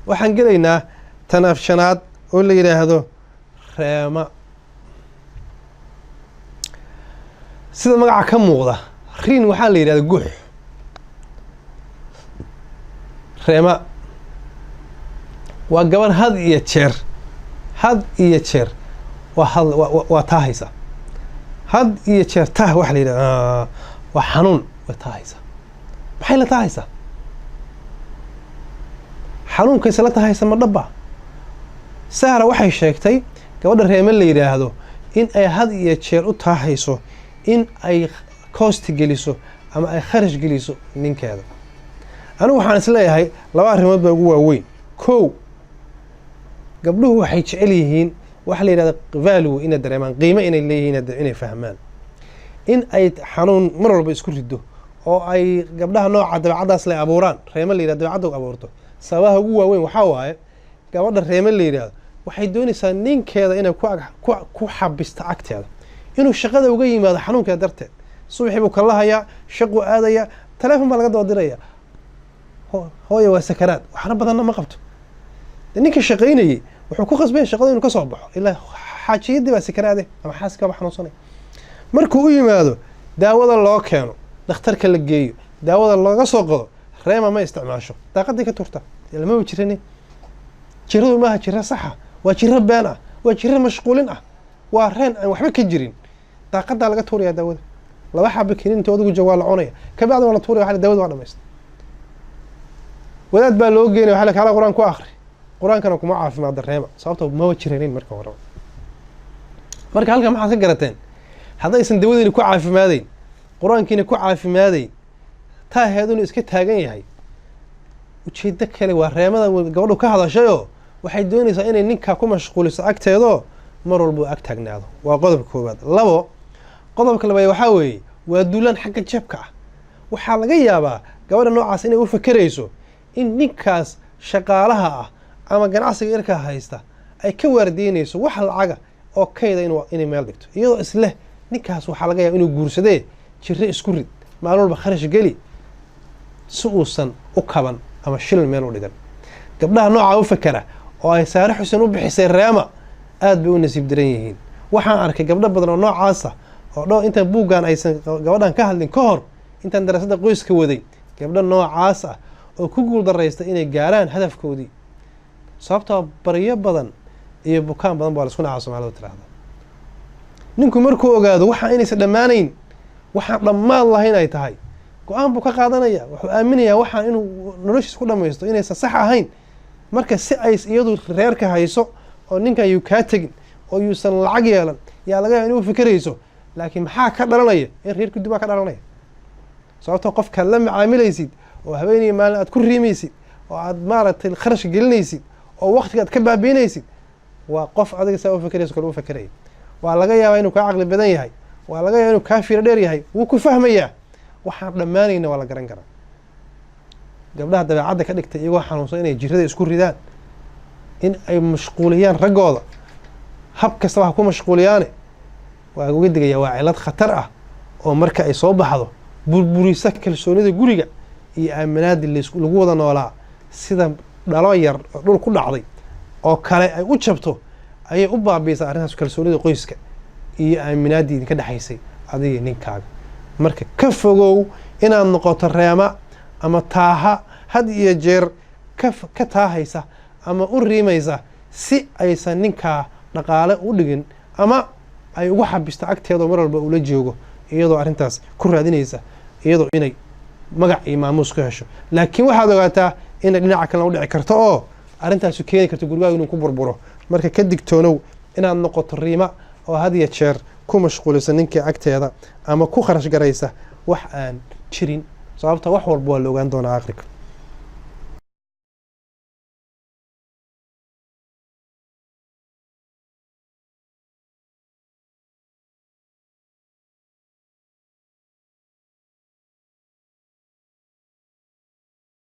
waxaan gelaynaa tan afshanaad oo la yiraahdo reema. sida magaca ka muuqda riin waxaa la yiraahdaa guux. reema waa gabar had iyo jeer waa taahaysa. had iyo jeer taah waxa la yiraahdaa waa xanuun way taahaysa. maxay la taahaysaa? xanuunka isla taahaysa ma dhaba. Sahra waxay sheegtay gabadha reema la yiraahdo in ay had iyo jeer u taahayso in ay cost geliso ama ay kharash geliso ninkeeda. anigu waxaan isleeyahay laba arrimood baa ugu waaweyn. kow, gabdhuhu waxay jecel yihiin waxa la yiraahdo value inay dareemaan, qiimo inay leeyihiin, inay fahmaan in ay xanuun mar walba isku rido oo ay gabdhaha nooca dabeecadaas la abuuraan. reema la yiraahdo dabeecadda abuurto sababaha ugu waaweyn waxaa waaye gabadha reema la yiraahdo waxay doonaysaa ninkeeda inay ku xabisto agteeda, inuu shaqada uga yimaado xanuunkeeda darteed. subaxii buu kala hayaa, shaquu aadaya, telefoon baa laga doodiraya, hooyo waa sakaraad, waxna badanna ma qabto. ninka shaqaynayay wuxuu ku qasbay shaqada inuu ka soo baxo ilaa xaajiyadii baa sakaraade ama xaaska baa xanuunsanay. markuu u yimaado daawada loo keeno, dhakhtarka la geeyo, daawada looga soo qado, reema ma isticmaasho, daaqadii ka turta. ilma ma jirani. jiradu maaha jiro saxa, waa jiro been ah, waa jiro mashquulin ah, waa reen aan waxba ka jirin. daaqadaa laga tuuraya daawada, laba xaba kiniinta adigu jawaal la cunaya, ka bacdi waa la tuuraya, waxa daawada waa dhamaystay. wadaad baa loo geynaya, waxa la kala quraan ku akhri, quraankana kuma caafimaad reema sababtoo ma jireenin marka hore. marka halka maxaad ka garateen haddaysan dawadani ku caafimaadayn, quraankiina ku caafimaadayn, taaheeduna iska taagan yahay, ujeeddo kale waa reemada gabadhu ka hadashayoo waxay doonaysaa inay ninka ku mashquuliso agteedoo mar walba ag taagnaado. waa qodobka koowaad. labo, qodobka labaad waxaa weeye waa duulaan xagga jabka ah. waxaa laga yaabaa gabadha noocaas inay u fakerayso in ninkaas shaqaalaha ah ama ganacsiga irka haysta ay ka waardiinayso wax lacaga oo kayda inay meel dhigto, iyadoo isleh ninkaas waxaa laga yaabaa inuu guursadee jirro isku rid, maalin walba kharash geli si uusan u kaban ama shil meel u dhigan. gabdhaha noocaa u fakera oo ay Saare Xuseen u bixisay reema aad bay u nasiib daran yihiin. waxaan arkay gabdho badan oo noocaasa oo dhow intaan buuggan aysan gabadhan ka hadlin ka hor, intaan daraasadda qoyska waday, gabdho noocaas ah oo ku guul daraystay inay gaaraan hadafkoodii. sababtoo baryo badan iyo bukaan badan baa la isku nacaa Soomaalidu tiraahdo. ninku markuu ogaado waxaa inaysan dhammaanayn, waxaan dhammaan lahayn ay tahay, go-aan buu ka qaadanaya. wuxuu aaminayaa waxaan inuu noloshiis ku dhamaysto inaysan sax ahayn. marka si ay iyadu reerka hayso oo ninkan yuu kaa tegin oo yuusan lacag yeelan yaa laga yaaba inuu fikerayso, laakiin maxaa ka dhalanaya in reerku dib ka dhalanaya. sababtoo qofka la macaamilaysid oo habeenii maalin aad ku riimaysid oo aad maaragtay kharash gelinaysid oo waqtiga aad ka baabiinaysid waa qof adiga saa u fikerayso kale u fikeraya. waa laga yaabaa inuu kaa caqli badan yahay, waa laga yaabaa inuu kaa fiiro dheer yahay, wuu ku fahmayaa. waxaan dhammaanayna waa la garan karaa. gabdhaha dabeecadda ka dhigtay iyagoo xanuunsan inay jirrada isku ridaan, in ay mashquuliyaan raggooda, hab kastaba ha ku mashquuliyaane, waa uga digaya waa cilad khatar ah oo marka ay soo baxdo burburisa kalsoonida guriga iyo aaminaadii lagu wada noolaa. sida dhalo yar oo dhul ku dhacday oo kale ay u jabto ayay u baabiisaa arrintaas kalsoonida qoyska iyo aaminaadii idinka dhexaysay adiga ninkaaga. marka ka fogow inaad noqoto reema ama taaha had iyo jeer ka taahaysa ama u riimaysa si aysan ninkaa dhaqaale u dhigin ama ay ugu xabisto agteeda mar walba ula joogo, iyadoo arrintaas ku raadinaysa iyadoo inay magac iyo maamuus ka hesho. laakiin waxaad ogaataa inay dhinaca kalena u dhici karto oo arrintaas keeni karto gurigaaga inuu ku burburo. marka ka digtoonow inaad noqoto riima oo had iyo jeer ku mashquulisa ninkii agteeda ama ku kharash garaysa wax aan jirin, sababta wax walba waa la ogaan doonaa aakhirka.